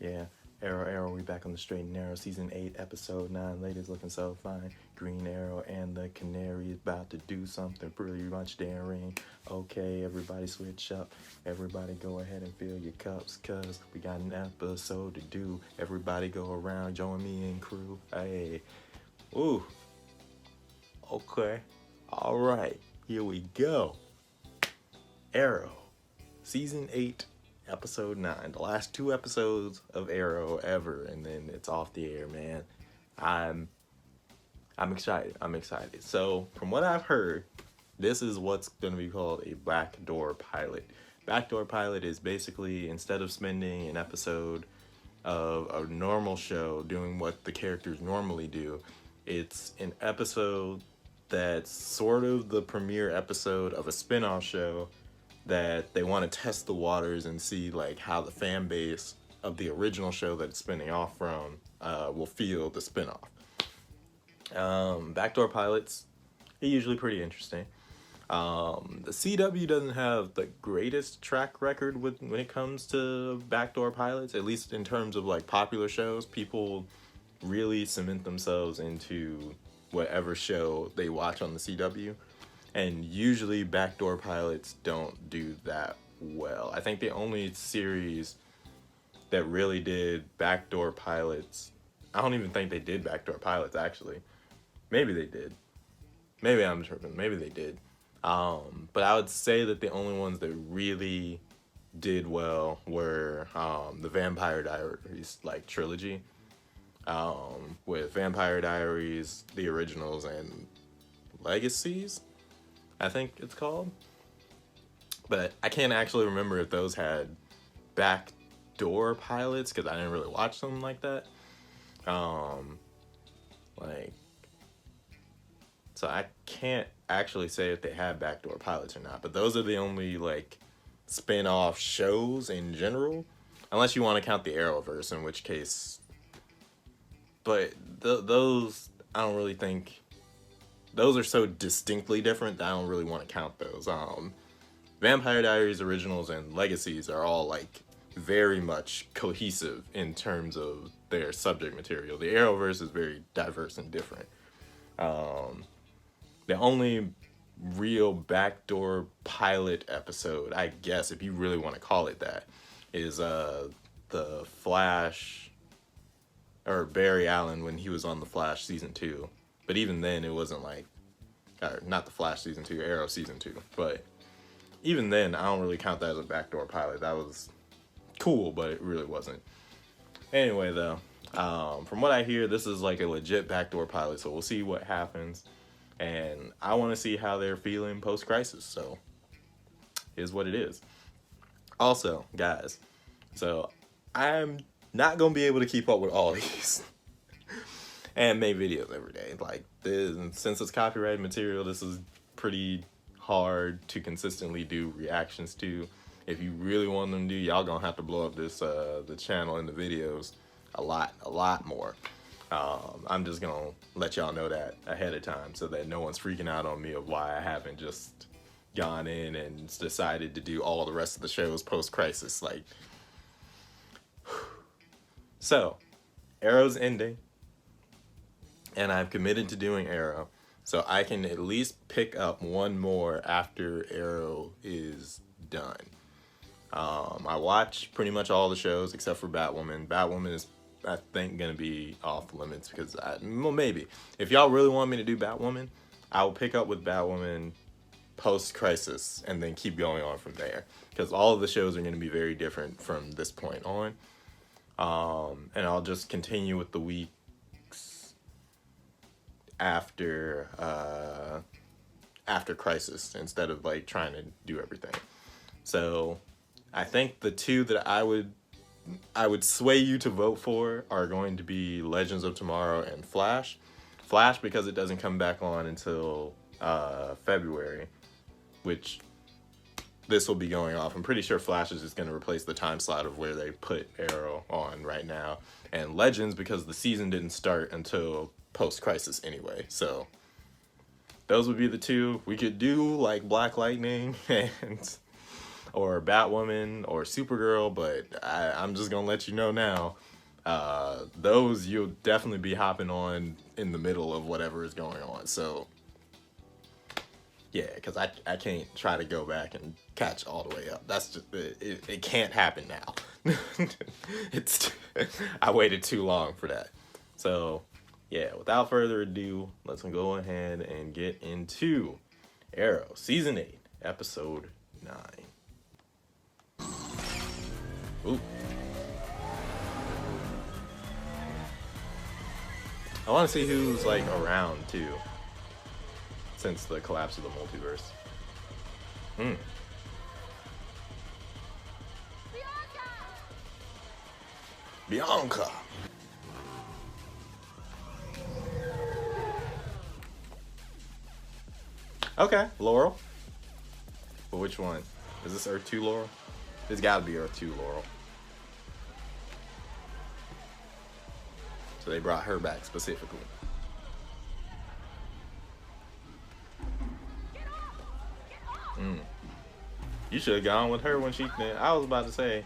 Yeah. Arrow, we back on the straight and narrow. Season 8, episode 9. Ladies looking so fine. Green Arrow and the Canaries about to do something pretty much daring. Okay, everybody switch up. Everybody go ahead and fill your cups, cause we got an episode to do. Everybody go around, join me and crew. Hey. Ooh. Okay. Alright. Here we go. Arrow. Season 8, episode 9. The last 2 episodes of Arrow ever, and then it's off the air, man. I'm excited. I'm excited. So, from what I've heard, this is what's going to be called a backdoor pilot. Backdoor pilot is basically, instead of spending an episode of a normal show doing what the characters normally do, it's an episode that's sort of the premiere episode of a spin-off show that they want to test the waters and see like how the fan base of the original show that it's spinning off from will feel the spin-off. Backdoor pilots are usually pretty interesting. The CW doesn't have the greatest track record when it comes to backdoor pilots, at least in terms of like popular shows. People really cement themselves into whatever show they watch on the CW. And usually backdoor pilots don't do that well. I think the only series that really did backdoor pilots, I don't even think they did backdoor pilots actually. Maybe they did. Maybe I'm tripping. Maybe they did. But I would say that the only ones that really did well were the Vampire Diaries like trilogy, with Vampire Diaries, the originals, and Legacies, I think it's called. But I can't actually remember if those had backdoor pilots because I didn't really watch them like that. So I can't actually say if they had backdoor pilots or not. But those are the only like spin-off shows in general, unless you want to count the Arrowverse, in which case. But those I don't really think. Those are so distinctly different that I don't really want to count those. Vampire Diaries originals and Legacies are all like very much cohesive in terms of their subject material. The Arrowverse is very diverse and different. The only real backdoor pilot episode, I guess, if you really want to call it that, is the Flash, or Barry Allen when he was on the Flash season 2. But even then, it wasn't like, or not the Flash season 2, Arrow season 2. But even then, I don't really count that as a backdoor pilot. That was cool, but it really wasn't. Anyway, though, from what I hear, this is like a legit backdoor pilot, so we'll see what happens. And I want to see how they're feeling post-crisis, so is what it is. Also, guys, so I'm not going to be able to keep up with all these and make videos every day. Like, since it's copyrighted material, this is pretty hard to consistently do reactions to. If you really want them to do, y'all gonna have to blow up this the channel and the videos a lot more. I'm just gonna let y'all know that ahead of time so that no one's freaking out on me of why I haven't just gone in and decided to do all the rest of the shows post-crisis. Like, so Arrow's ending, and I've committed to doing Arrow, so I can at least pick up one more after Arrow is done. I watch pretty much all the shows except for Batwoman. Batwoman is, I think, gonna be off limits because maybe if y'all really want me to do Batwoman, I will pick up with Batwoman post-crisis and then keep going on from there, because all of the shows are going to be very different from this point on. And I'll just continue with the weeks after crisis instead of like trying to do everything. So I think the two that I would sway you to vote for are going to be Legends of Tomorrow and Flash. Flash because it doesn't come back on until February, which this will be going off. I'm pretty sure Flash is just going to replace the time slot of where they put Arrow on right now. And Legends because the season didn't start until post-crisis anyway. So those would be the two. We could do like Black Lightning and or Batwoman or Supergirl, but I'm just gonna let you know now. Those you'll definitely be hopping on in the middle of whatever is going on. So yeah, because I can't try to go back and catch all the way up. That's just it can't happen now. it's I waited too long for that. So yeah, without further ado, let's go ahead and get into Arrow Season 8, Episode 9. Ooh. I want to see who's like around too, since the collapse of the multiverse. Bianca. Okay, Laurel. But which one? Is this Earth 2 Laurel? It's gotta be Earth 2 Laurel. So they brought her back specifically. You should have gone with her when she... I was about to say.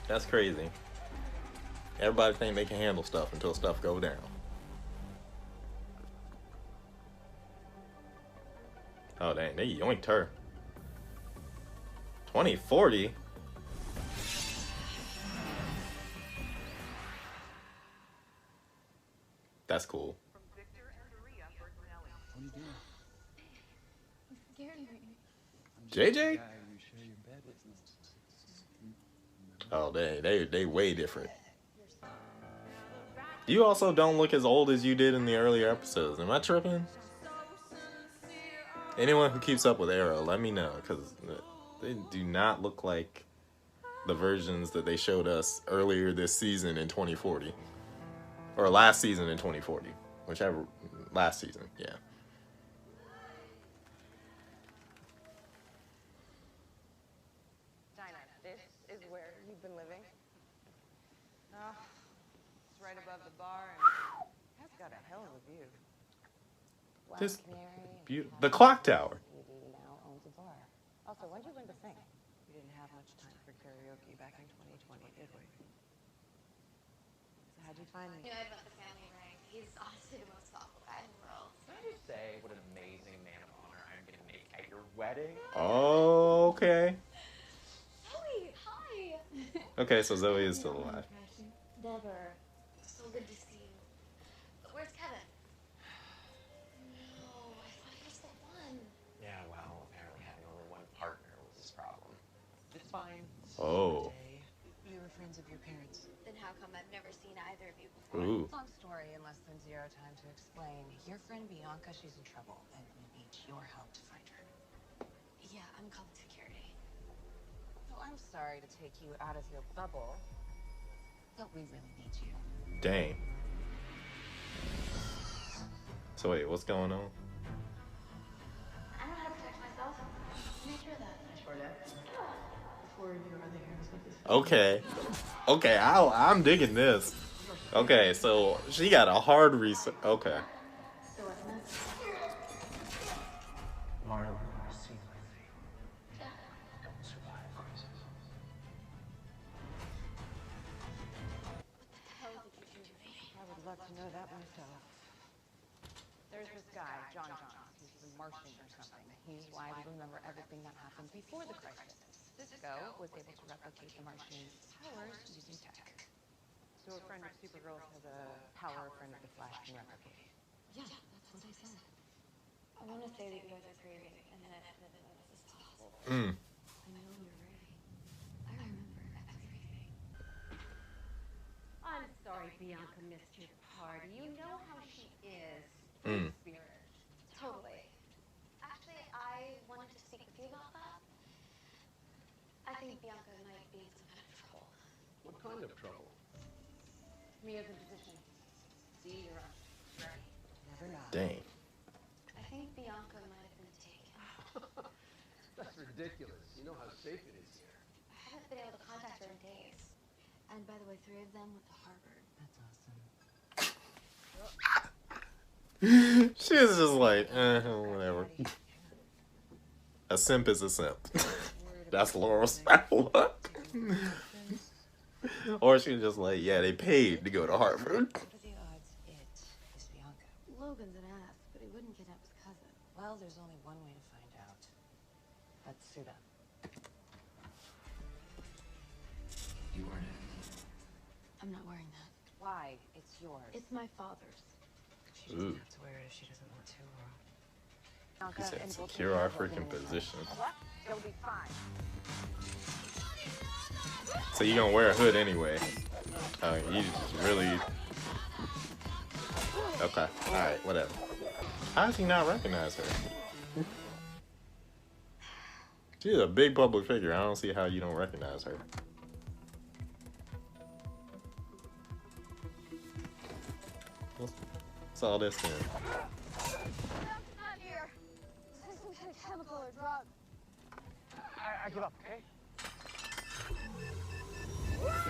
That's crazy. Everybody think they can handle stuff until stuff go down. Oh, dang. They yoinked her. 2040? That's cool. JJ? Oh, they way different. You also don't look as old as you did in the earlier episodes. Am I tripping? Anyone who keeps up with Arrow, let me know, because they do not look like the versions that they showed us earlier this season in 2040. Or last season in 2040. Whichever, last season, yeah. Dinah, this is where you've been living? Oh, it's right above the bar and has got a hell of a view. Well, This Canary the clock tower. now owns a bar. Also, when did you learn to sing? We didn't have much time for karaoke back in 2020, did we? So how'd you find me? You know about the family ring. He's honestly the most thoughtful guy in the world. Can I just say what an amazing man of honor I'm going to make at your wedding? Oh, okay. Zoe, hi. Okay, so Zoe is still alive. Never. So good to see you. Where's Kevin? No, I thought he was the one. Yeah, well, apparently having only one partner was his problem. It's fine. Oh. We were friends of your parents. Then how come I've never seen either of you before? Ooh. Long story in less than zero time to explain. Your friend Bianca, she's in trouble, and we need your help to find her. Yeah, I'm called security. Oh, I'm sorry to take you out of your bubble, but we really need you. Dang. So wait, what's going on? I know how to protect myself. Make sure of that. Sure did. Before your other heroes with this. Okay. Okay, I'm digging this. Okay, so she got a hard reset. Okay. So what's next? Marla, see my thing. Don't survive crisis. What the hell did you do to me? I would love to know that myself. There's this guy, John. He's the Martian or something. He's why we remember everything that happened before the crisis. Cisco was able to replicate the Martian's powers using tech. So a friend of Supergirl's has a power a friend of the Flash can replicate. Yeah, that's what I said. I want to say that you guys are crazy, and then none of this is possible. I know you're ready. I remember everything. I'm sorry Bianca missed your party. You know how she is. Spirit. Totally. Actually, I wanted to speak with you about that. I think Bianca might be in some kind of trouble. What kind of trouble? Mia's in position. See, you're up. Ready. Never know. Dang. I think Bianca might have been taken. That's ridiculous. You know how safe it is here. I haven't been able to contact her in days. And by the way, 3 of them went to Harvard. That's awesome. She's just like, whatever. A simp is a simp. That's Laurel's look. Or she was just like, yeah, they paid to go to Harvard. What are the odds it is Bianca? Logan's an ass, but he wouldn't kidnap his cousin. Well, there's only one way to find out. Let's suit up. You weren't it. I'm not wearing that. Why? It's yours. It's my father's. She doesn't have to wear it if she doesn't want to, Laurel. He said, secure our freaking position. What? It'll be fine. So you gonna wear a hood anyway. You just really... Okay, alright, whatever. How does he not recognize her? She's a big public figure. I don't see how you don't recognize her. What's all this then? Not here. This isn't a chemical or drug. I give up, okay?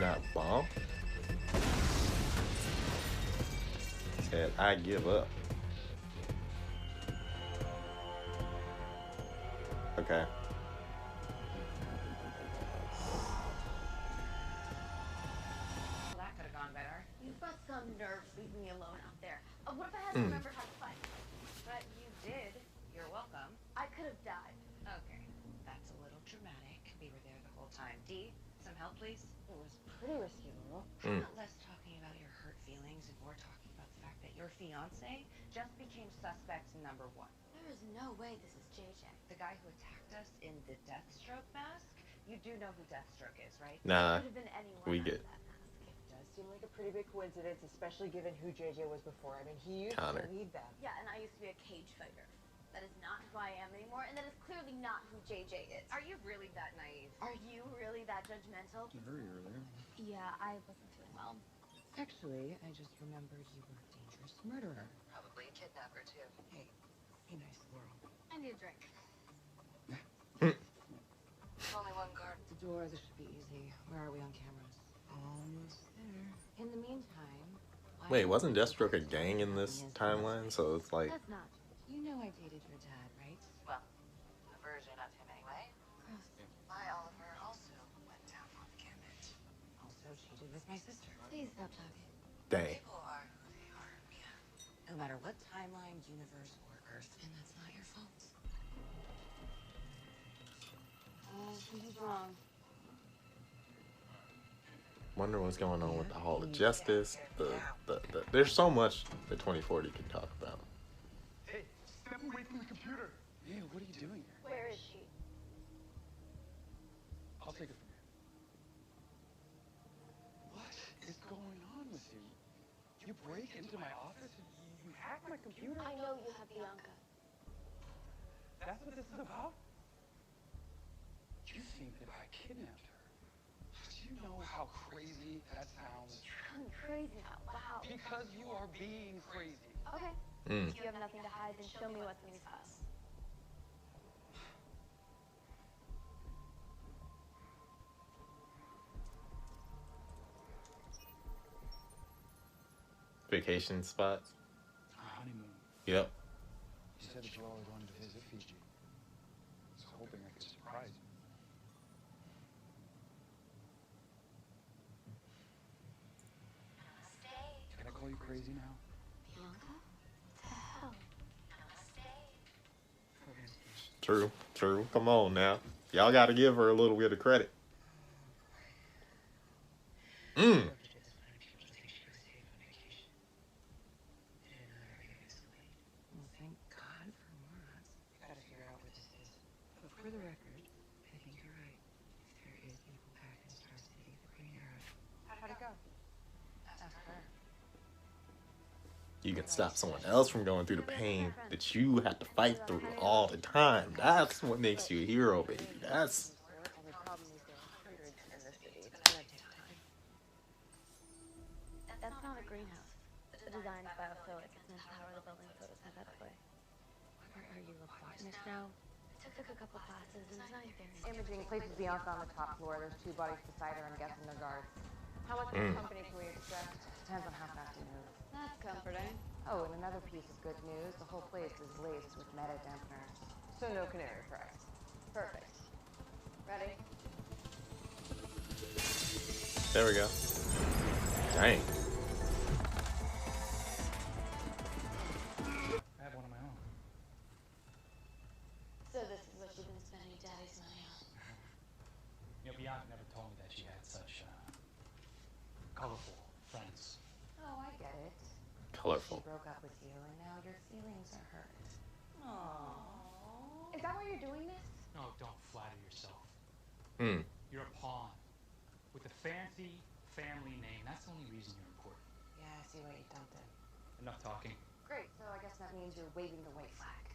Not bomb? Said, I give up. Okay. Well, that could have gone better. You've got some nerve leaving me alone out there. What if I hadn't remembered how to fight? But you did. You're welcome. I could have died. Okay. That's a little dramatic. We were there the whole time. Dee, some help, please? It was pretty risky, Laurel. How about less talking about your hurt feelings and more talking about the fact that your fiance just became suspect number one. There is no way this is JJ. The guy who attacked us in the Deathstroke mask? You do know who Deathstroke is, right? Nah, Could have been anyone we under get that mask. It does seem like a pretty big coincidence, especially given who JJ was before. I mean, he used Connor. to lead them. Yeah, and I used to be a cage fighter. That is not who I am anymore, and that is clearly not who JJ is. Are you really that naive? Are you really that judgmental? Very earlier. Yeah, I wasn't feeling well. Actually, I just remembered you were a dangerous murderer. Probably a kidnapper, too. Hey, be nice, Laurel. I need a drink. Only one guard. The door, this should be easy. Where are we on cameras? Almost there. In the meantime... Wait, wasn't Deathstroke a gang in this timeline? So it's like... That's not. You know I dated your dad, right? Well, a version of him anyway. Gross. My Oliver also went down on the gambit. Also cheated with my sister. Please stop talking. Dang. People are who they are, Mia. No matter what timeline, universe, or Earth. And that's not your fault. He's wrong. Wonder what's going on with the Hall of Justice. There's so much that 2040 can talk about. Hey, step away from the computer. Hey, what are you doing here? Where is she? I'll take it from here. What is going on with you? You break into my office and you hack my computer? I know you have Bianca. That's what this is about? You think that I kidnapped her? Do you know how crazy that sounds? I'm crazy now. Wow. Because you are being crazy. Okay. Mm. If you have nothing to hide, then show me what's in these files. Vacation spot? Our honeymoon. Yep. You said that you always wanted to visit Fiji. I was hoping I could surprise you. Can I call you crazy now? Bianca? What the hell? True. True. Come on now. Y'all gotta give her a little bit of credit. Mm. Well, thank God for morons. We gotta figure out what this is. But for the record, I think you're right. If there is evil back in Star City, the Green Arrow. How'd it go? Ask her. You can stop someone else from going through the pain that you have to fight through all the time. That's what makes you a hero, baby. That's... Only problem is there are hundreds in the city. It's gonna take time. That's not a greenhouse. The design is biofluid. It's meant to power the building photosynthetically. Are you a botanist now? I took a couple classes, and it's not your favorite. Imaging places Bianca on the top floor. There's 2 bodies beside her. I'm guessing they're guards. How much of a company can we expect? Depends on how fast we move. That's comforting. Oh, and another piece of good news. The whole place is laced with meta dampeners. So no canary cries. Perfect. Ready? There we go. Dang. I have one of my own. So this is what you've been spending Daddy's money on. You know, Bianca never told me that she had such colorful friends. Oh, I get it. Colorful. She broke up with you, and now your feelings are hurt. Aww. Is that why you're doing this? No, don't flatter yourself. Hmm. You're a pawn with a fancy family name. That's the only reason you're important. Yeah, I see what you've done then. Enough talking. Great, so I guess that means you're waving the white flag.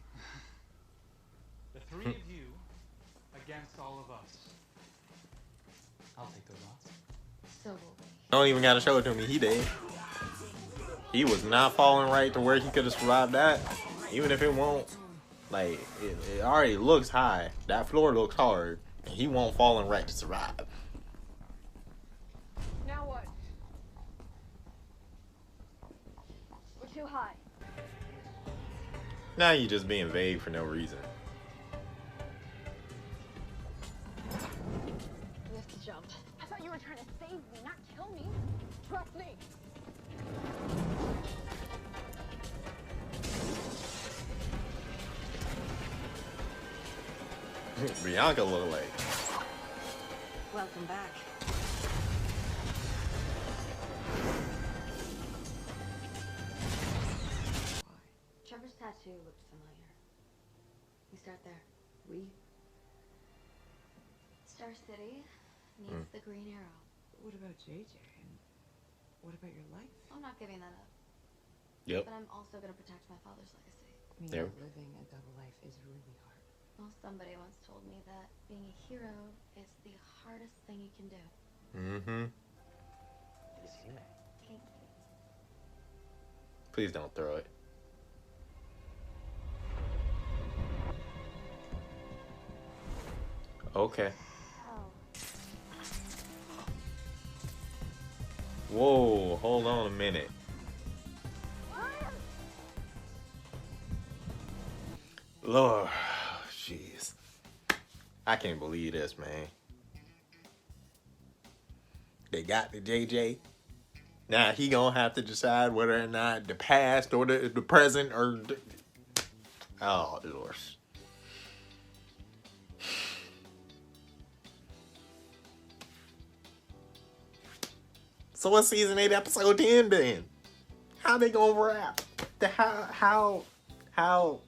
The three of you against all of us. I'll take those odds. So will we. Don't even gotta show it to me. He did. He was not falling right to where he could have survived that. Even if it won't. Like, it already looks high. That floor looks hard. And he won't falling right to survive. Now what? We're too high. Now you just being vague for no reason. We have to jump. I thought you were trying to save me, not kill me. Trust me. Bianca look like. Welcome back. Trevor's tattoo looked familiar. We start there. We? Star City needs the green arrow. What about JJ? And what about your life? I'm not giving that up. Yep. But I'm also going to protect my father's legacy. I mean, There. living a double life is really hard. Well, somebody once told me that being a hero is the hardest thing you can do. Mm-hmm. He's human. Thank you. Please don't throw it. Okay. Oh. Whoa, hold on a minute. Lord, jeez. I can't believe this, man. They got the JJ. Now he gonna have to decide whether or not the past or the present or the... Oh, Lord. So what's season 8 episode 10 been? How they gonna wrap? How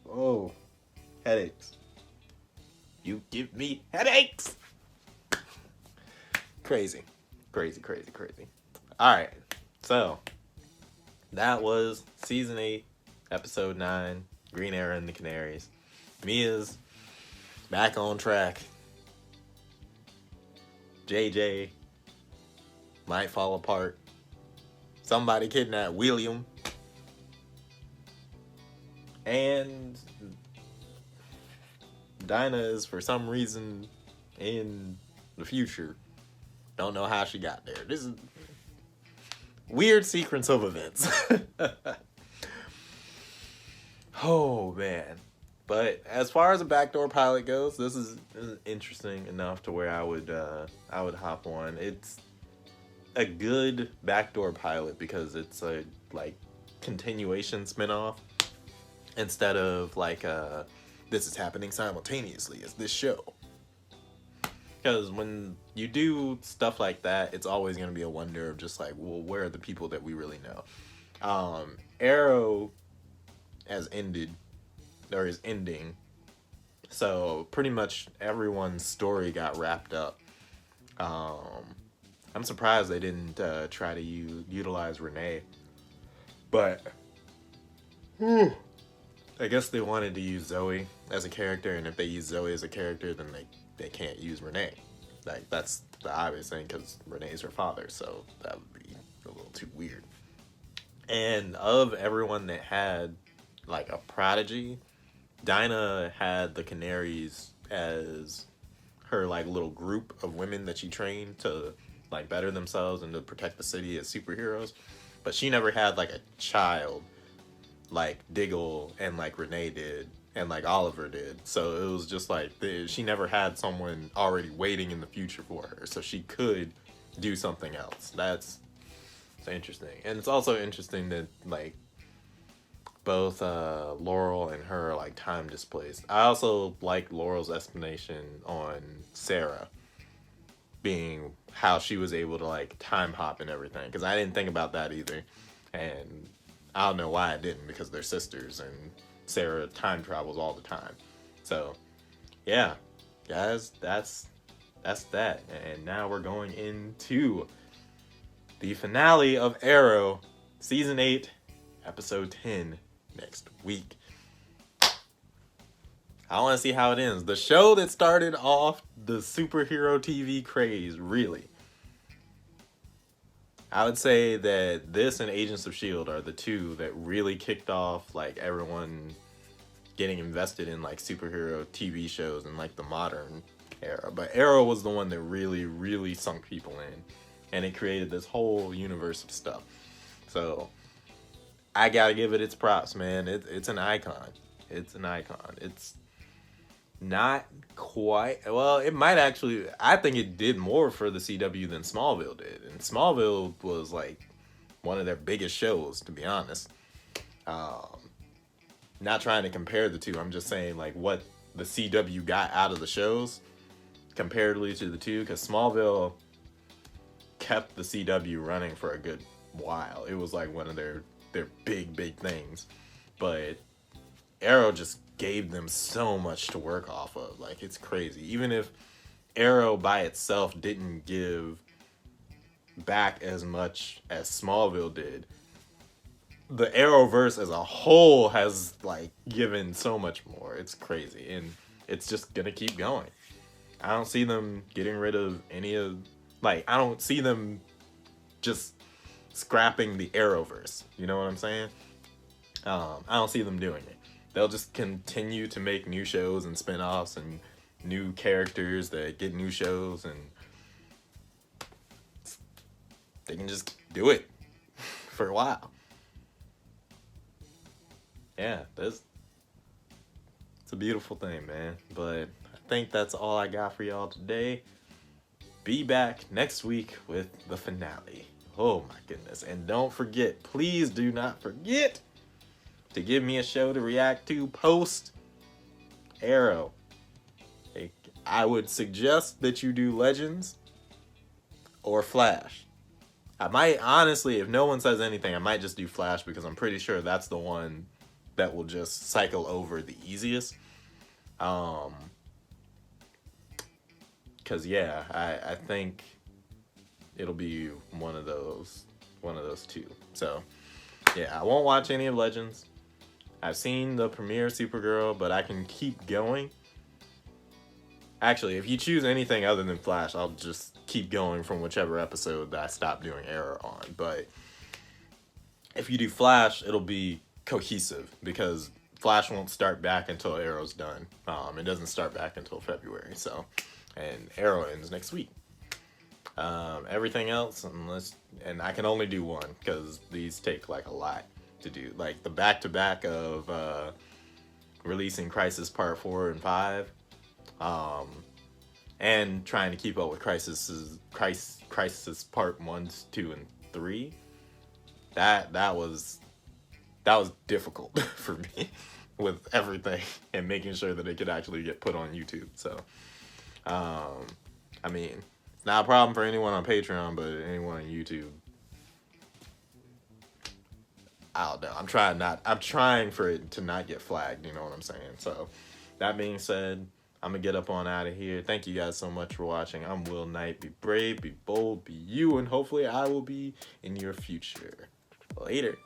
oh, headaches. You give me headaches. Crazy. Alright, so that was season 8, episode 9, Green Arrow and the Canaries. Mia's back on track. JJ might fall apart. Somebody kidnapped William. And Dinah is for some reason in the future. Don't know how she got there. This is weird sequence of events. Oh man. But as far as a backdoor pilot goes, this is interesting enough to where I would hop on. It's a good backdoor pilot because it's a like continuation spinoff instead of like this is happening simultaneously as this show. Because when you do stuff like that, it's always going to be a wonder of just like, well, where are the people that we really know? Arrow has ended, or is ending. So pretty much everyone's story got wrapped up. I'm surprised they didn't try to utilize Renee. But I guess they wanted to use Zoe as a character, and if they use Zoe as a character, then they can't use Renee. Like, that's the obvious thing, because Renee's her father, so that would be a little too weird. And of everyone that had, like, a prodigy, Dinah had the Canaries as her, like, little group of women that she trained to, like, better themselves and to protect the city as superheroes. But she never had, like, a child like Diggle and like Renee did and like Oliver did. So it was just like she never had someone already waiting in the future for her, so she could do something else. That's interesting, and it's also interesting that like both Laurel and her are like time displaced. I also like Laurel's explanation on Sarah being how she was able to like time hop and everything, because I didn't think about that either, and I don't know why I didn't, because they're sisters and Sarah time travels all the time. So yeah, guys, that's that, and now we're going into the finale of Arrow, season 8, episode 10, next week. I want to see how it ends. The show that started off the superhero TV craze, really. I would say that this and Agents of S.H.I.E.L.D. are the two that really kicked off like everyone getting invested in like superhero TV shows in like the modern era. But Arrow was the one that really, really sunk people in, and it created this whole universe of stuff. So I gotta give it its props, man. It's an icon. It's an icon. It's not quite, well, it might actually, I think it did more for the CW than Smallville did, and Smallville was like one of their biggest shows, to be honest. Not trying to compare the two, I'm just saying like what the CW got out of the shows comparatively to the two, because Smallville kept the CW running for a good while. It was like one of their big things, but Arrow just gave them so much to work off of. Like, it's crazy. Even if Arrow by itself didn't give back as much as Smallville did, the Arrowverse as a whole has like given so much more. It's crazy, and it's just gonna keep going. I don't see them getting rid of any of, like, I don't see them just scrapping the Arrowverse. You know what I'm saying? I don't see them doing it. They'll just continue to make new shows and spin-offs and new characters that get new shows, and they can just do it for a while. Yeah, it's a beautiful thing, man. But I think that's all I got for y'all today. Be back next week with the finale. Oh my goodness. And don't forget, please do not forget to give me a show to react to post Arrow. I would suggest that you do Legends or Flash. I might, honestly, if no one says anything, I might just do Flash, because I'm pretty sure that's the one that will just cycle over the easiest. Because yeah, I think it'll be one of those two. So yeah, I won't watch any of Legends. I've seen the premiere Supergirl, but I can keep going. Actually, if you choose anything other than Flash, I'll just keep going from whichever episode that I stopped doing Arrow on. But if you do Flash, it'll be cohesive, because Flash won't start back until Arrow's done. It doesn't start back until February. So, and Arrow ends next week. Everything else, and I can only do one, because these take like a lot to do, like the back-to-back of releasing Crisis Part 4 and 5, and trying to keep up with Crisis Part 1, 2, and 3. That was difficult for me with everything, and making sure that it could actually get put on YouTube. So I mean, it's not a problem for anyone on Patreon, but anyone on YouTube, I don't know. I'm trying for it to not get flagged, you know what I'm saying? So, that being said, I'm gonna get up on out of here. Thank you guys so much for watching. I'm Will Knight. Be brave, be bold, be you, and hopefully I will be in your future. Later.